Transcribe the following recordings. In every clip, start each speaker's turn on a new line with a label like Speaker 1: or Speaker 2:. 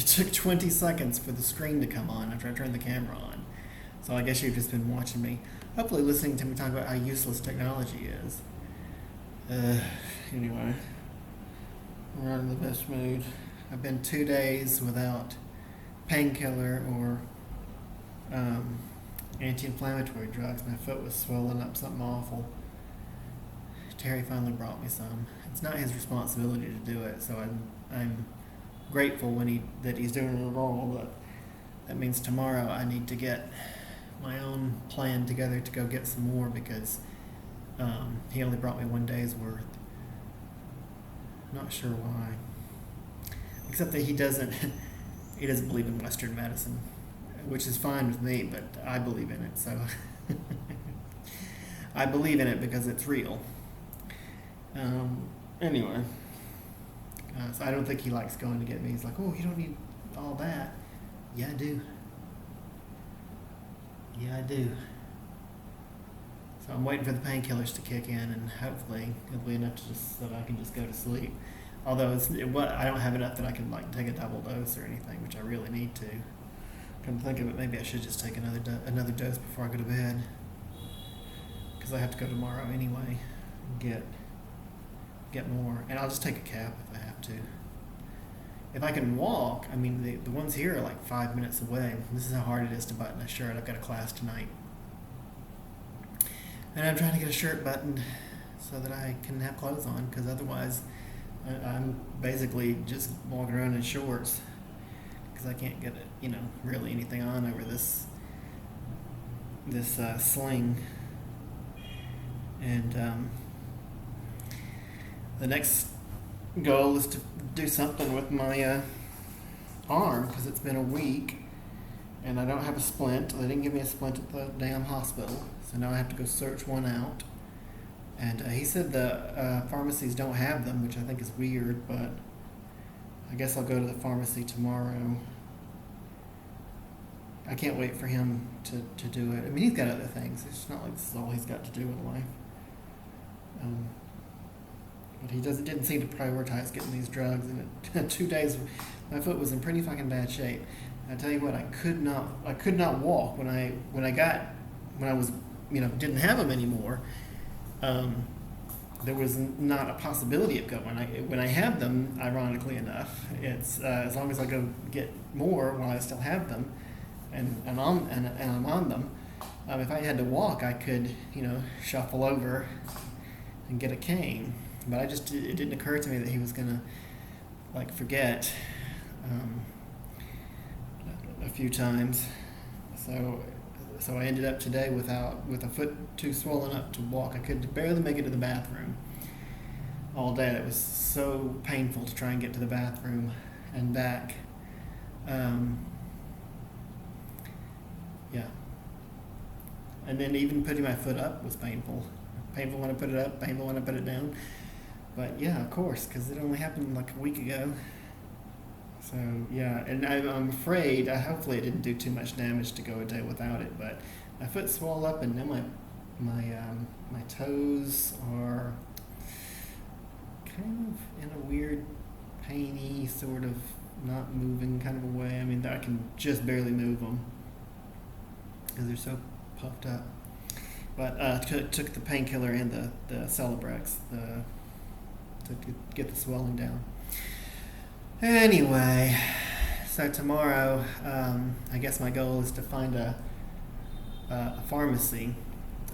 Speaker 1: It took 20 seconds for the screen to come on after I turned the camera on. So I guess you've just been watching me, hopefully listening to me talk about how useless technology is. Anyway, we're not in the best mood. I've been 2 days without painkiller or anti-inflammatory drugs. My foot was swollen up, something awful. Terry finally brought me some. It's not his responsibility to do it, so I'm grateful that he's doing it all. But that means tomorrow I need to get my own plan together to go get some more because he only brought me 1 day's worth. Not sure why, except that he doesn't believe in Western medicine, which is fine with me, but I believe in it. So I believe in it because it's real. Anyway, so I don't think he likes going to get me. He's like, oh, you don't need all that. Yeah, I do. Yeah, I do. So I'm waiting for the painkillers to kick in, and hopefully it'll be enough so that I can just go to sleep. Although I don't have enough that I can take a double dose or anything, which I really need to. Come to think of it, maybe I should just take another dose before I go to bed, because I have to go tomorrow anyway and get more, and I'll just take a cab if I have to. If I can walk, I mean the ones here are like 5 minutes away. This is how hard it is to button a shirt. I've got a class tonight, and I'm trying to get a shirt buttoned so that I can have clothes on, because otherwise I'm basically just walking around in shorts because I can't get really anything on over this sling. And the next goal is to do something with my arm, because it's been a week and I don't have a splint. They didn't give me a splint at the damn hospital, so now I have to go search one out. And he said the pharmacies don't have them, which I think is weird, but I guess I'll go to the pharmacy tomorrow. I can't wait for him to do it. I mean, he's got other things. It's not like this is all he's got to do in life. But he didn't seem to prioritize getting these drugs. And 2 days, my foot was in pretty fucking bad shape. And I tell you what, I could not walk when I was didn't have them anymore. There was not a possibility of going. When I have them, ironically enough, it's as long as I go get more while I still have them, and I'm on them. If I had to walk, I could shuffle over and get a cane. But it didn't occur to me that he was gonna forget a few times. So I ended up today with a foot too swollen up to walk. I could barely make it to the bathroom all day. It was so painful to try and get to the bathroom and back. Yeah. And then even putting my foot up was painful. Painful when I put it up, painful when I put it down. But yeah, of course, because it only happened like a week ago. So yeah, and I'm afraid, hopefully it didn't do too much damage to go a day without it, but my foot swelled up, and now my toes are kind of in a weird painy, sort of not moving kind of a way. I mean, I can just barely move them because they're so puffed up. But took the painkiller and the Celebrex to get the swelling down. Anyway, so tomorrow, I guess my goal is to find a pharmacy.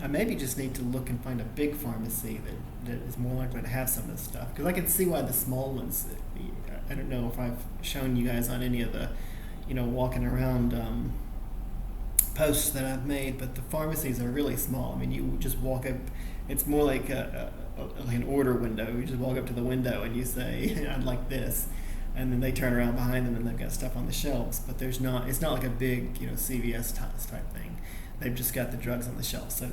Speaker 1: I maybe just need to look and find a big pharmacy that is more likely to have some of this stuff. Because I can see why the small ones, I don't know if I've shown you guys on any of the, walking around posts that I've made, but the pharmacies are really small. I mean, you just walk up, it's more like an order window. You just walk up to the window and you say, I'd like this. And then they turn around behind them and they've got stuff on the shelves. But it's not like a big, CVS type thing. They've just got the drugs on the shelf. So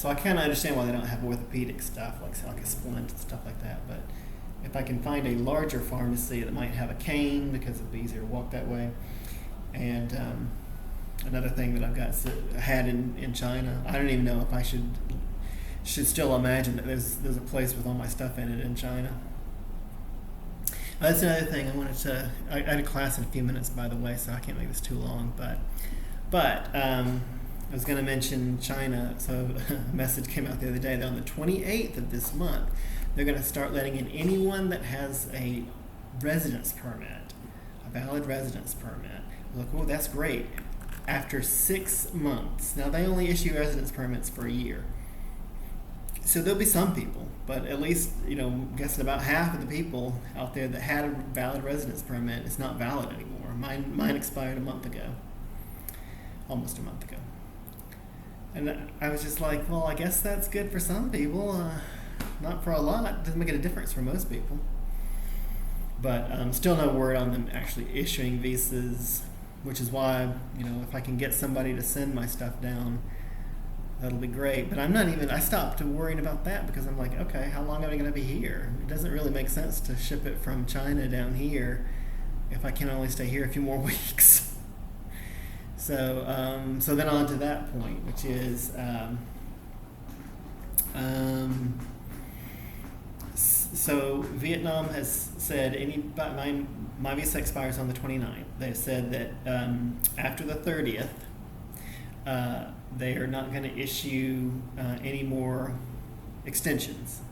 Speaker 1: I kind of understand why they don't have orthopedic stuff, like a splint and stuff like that. But if I can find a larger pharmacy that might have a cane, because it'd be easier to walk that way. And another thing that I've had in China, I don't even know if I should still imagine that there's a place with all my stuff in it in China. That's another thing I wanted to. I had a class in a few minutes, by the way, so I can't make this too long. But I was going to mention China. So a message came out the other day that on the 28th of this month, they're going to start letting in anyone that has a residence permit, a valid residence permit. Look, oh, that's great. After 6 months, now they only issue residence permits for a year. So there'll be some people, but at least, I'm guessing about half of the people out there that had a valid residence permit is not valid anymore. Mine expired a month ago, almost a month ago. And I was just like, well, I guess that's good for some people, not for a lot. It doesn't make a difference for most people. But still no word on them actually issuing visas, which is why, if I can get somebody to send my stuff down, that'll be great. But I stopped worrying about that because I'm like, okay, how long am I going to be here? It doesn't really make sense to ship it from China down here if I can only stay here a few more weeks. So then on to that point, which is, so Vietnam has said my visa expires on the 29th. They've said that after the 30th, they are not going to issue any more extensions.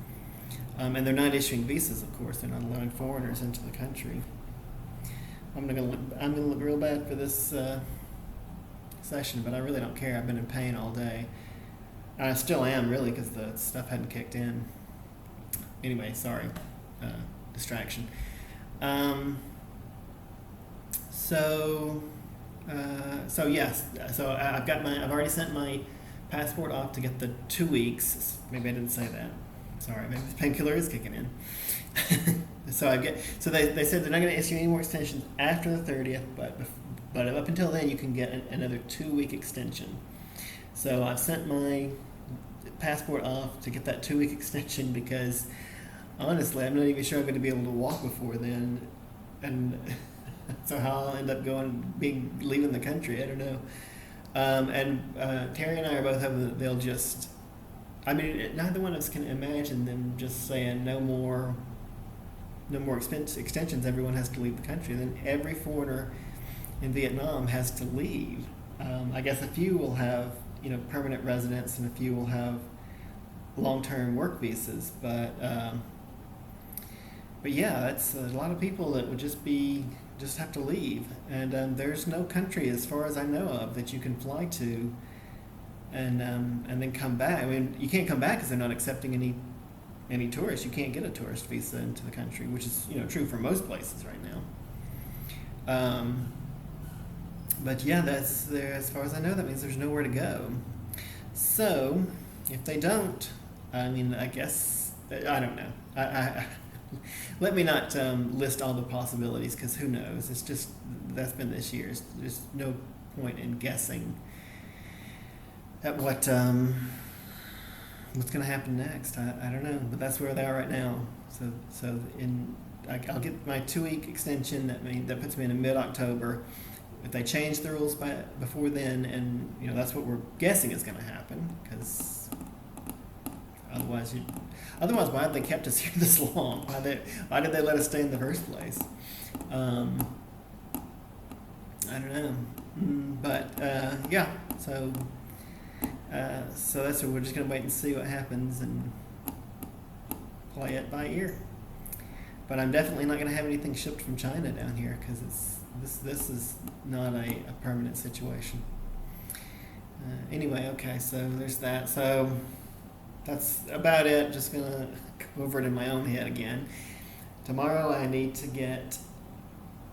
Speaker 1: And they're not issuing visas, of course. They're not allowing foreigners into the country. I'm gonna look real bad for this session, but I really don't care. I've been in pain all day. I still am, really, because the stuff hadn't kicked in. Anyway, sorry, distraction. So yes, so I've already sent my passport off to get the 2 weeks. Maybe I didn't say that. Sorry, maybe the painkiller is kicking in. So they said they're not going to issue any more extensions after the 30th, but up until then you can get another 2-week extension. So I've sent my passport off to get that 2-week extension because honestly I'm not even sure I'm going to be able to walk before then, and so how I'll end up leaving the country, I don't know. And Terry and I are both they'll just, neither one of us can imagine them just saying no more extensions, everyone has to leave the country. Then every foreigner in Vietnam has to leave. I guess a few will have permanent residence and a few will have long-term work visas, but yeah, that's a lot of people that would just have to leave, and there's no country as far as I know of that you can fly to and then come back. You can't come back because they're not accepting any tourists. You can't get a tourist visa into the country, which is true for most places right now. But yeah, that's there. As far as I know, that means there's nowhere to go. So if they don't, I guess I don't know. I let me not list all the possibilities because who knows? It's just that's been this year. There's no point in guessing at what's going to happen next. I don't know, but that's where they are right now. So I'll get my 2-week extension. That puts me in mid-October. If they change the rules before then, and that's what we're guessing is going to happen, because otherwise, why have they kept us here this long? Why did they let us stay in the first place? I don't know, but yeah. So that's what we're just going to wait and see what happens and play it by ear. But I'm definitely not going to have anything shipped from China down here because this is not a permanent situation. Anyway, okay, so there's that. So that's about it. Just going to go over it in my own head again. Tomorrow I need to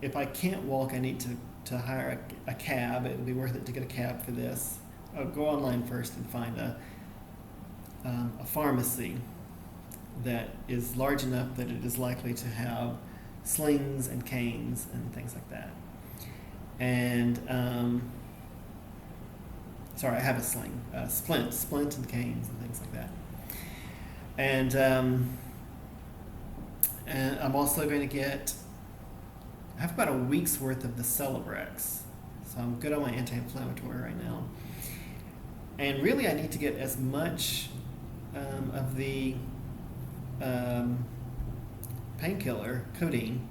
Speaker 1: if I can't walk, I need to hire a cab. It would be worth it to get a cab for this. I'll go online first and find a pharmacy that is large enough that it is likely to have slings and canes and things like that. And sorry, I have a sling, splint and canes and things like that. And I'm also going to I have about a week's worth of the Celebrex, so I'm good on my anti-inflammatory right now. And really, I need to get as much of the painkiller, codeine,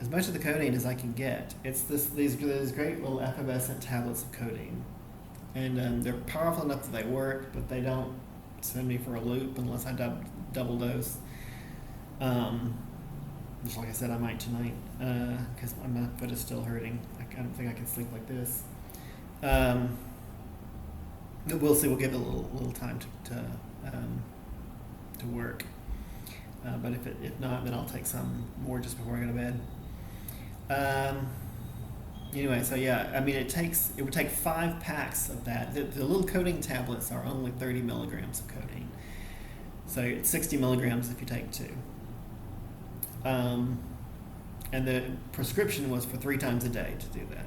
Speaker 1: as much of the codeine as I can get. It's these great little effervescent tablets of codeine, and they're powerful enough that they work, but they don't send me for a loop unless I double dose. Just like I said, I might tonight because my foot is still hurting. I don't think I can sleep like this. But we'll see. We'll give it a little time to work. But if not, then I'll take some more just before I go to bed. Anyway, so yeah, I mean, it would take 5 packs of that. The little codeine tablets are only 30 milligrams of codeine, so it's 60 milligrams if you take 2. And the prescription was for 3 times a day to do that.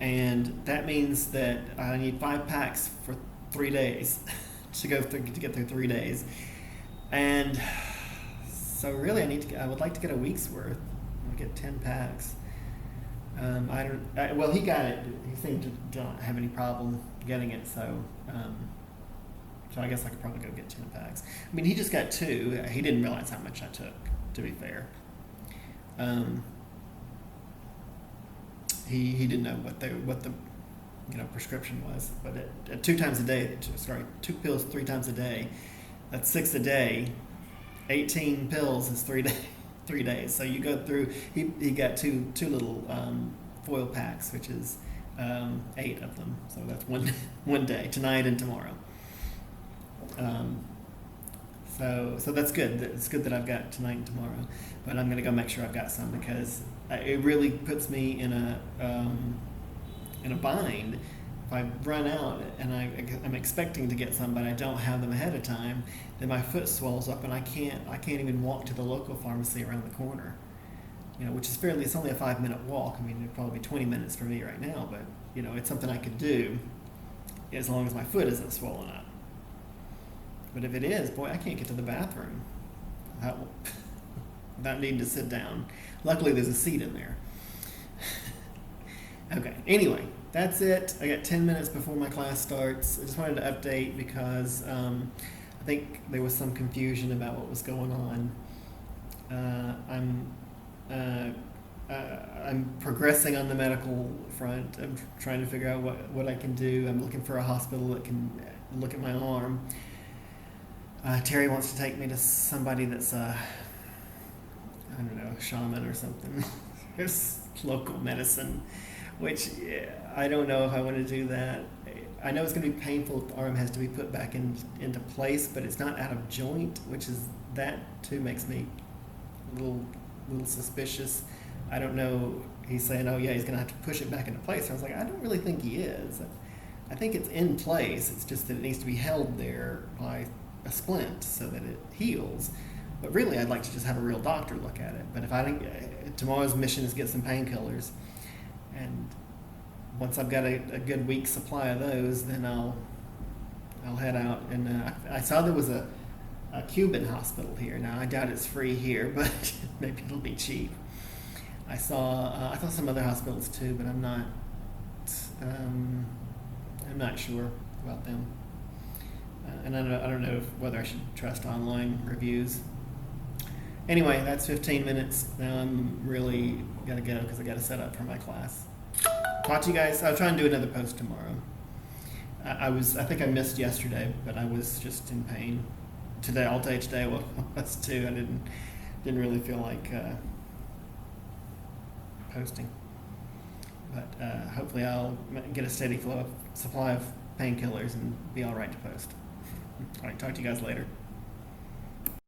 Speaker 1: And that means that I need 5 packs for 3 days to get through 3 days. And so really I would like to get a week's worth. I'll get 10 packs. Well, he got it. He seemed to not have any problem getting it, so I guess I could probably go get 10 packs. I mean, he just got 2. He didn't realize how much I took, to be fair. He didn't know what the prescription was, but at 2 times a day, 2 pills 3 times a day, that's 6 a day. 18 pills is 3 days. 3 days. So you go through. He got two little foil packs, which is 8 of them. So that's one day, tonight and tomorrow. So that's good. It's good that I've got tonight and tomorrow. But I'm gonna go make sure I've got some because it really puts me in a bind. If I run out and I'm expecting to get some, but I don't have them ahead of time, then my foot swells up and I can't even walk to the local pharmacy around the corner. Which is it's only a 5-minute walk. I mean, it'd probably be 20 minutes for me right now, but it's something I could do as long as my foot isn't swollen up. But if it is, boy, I can't get to the bathroom without needing to sit down. Luckily, there's a seat in there. Okay, anyway, that's it. I got 10 minutes before my class starts. I just wanted to update because I think there was some confusion about what was going on. I'm progressing on the medical front. I'm trying to figure out what I can do. I'm looking for a hospital that can look at my arm. Terry wants to take me to somebody that's I don't know, a shaman or something. There's local medicine, which I don't know if I want to do that. I know it's going to be painful if the arm has to be put back into place, but it's not out of joint, that too makes me a little suspicious. I don't know. He's saying, oh yeah, he's going to have to push it back into place. I was like, I don't really think he is. I think it's in place. It's just that it needs to be held there by a splint so that it heals. But really, I'd like to just have a real doctor look at it. But if I think tomorrow's mission is get some painkillers, and once I've got a good week's supply of those, then I'll head out. And I saw there was a Cuban hospital here. Now I doubt it's free here, but maybe it'll be cheap. I saw some other hospitals too, but I'm not sure about them. And I don't know whether I should trust online reviews. Anyway, that's 15 minutes. Now I'm really got to go because I got to set up for my class. Talk to you guys. I'll try and do another post tomorrow. I think I missed yesterday, but I was just in pain. All day today was too. I didn't really feel like posting. But hopefully I'll get a steady supply of painkillers and be all right to post. All right, talk to you guys later.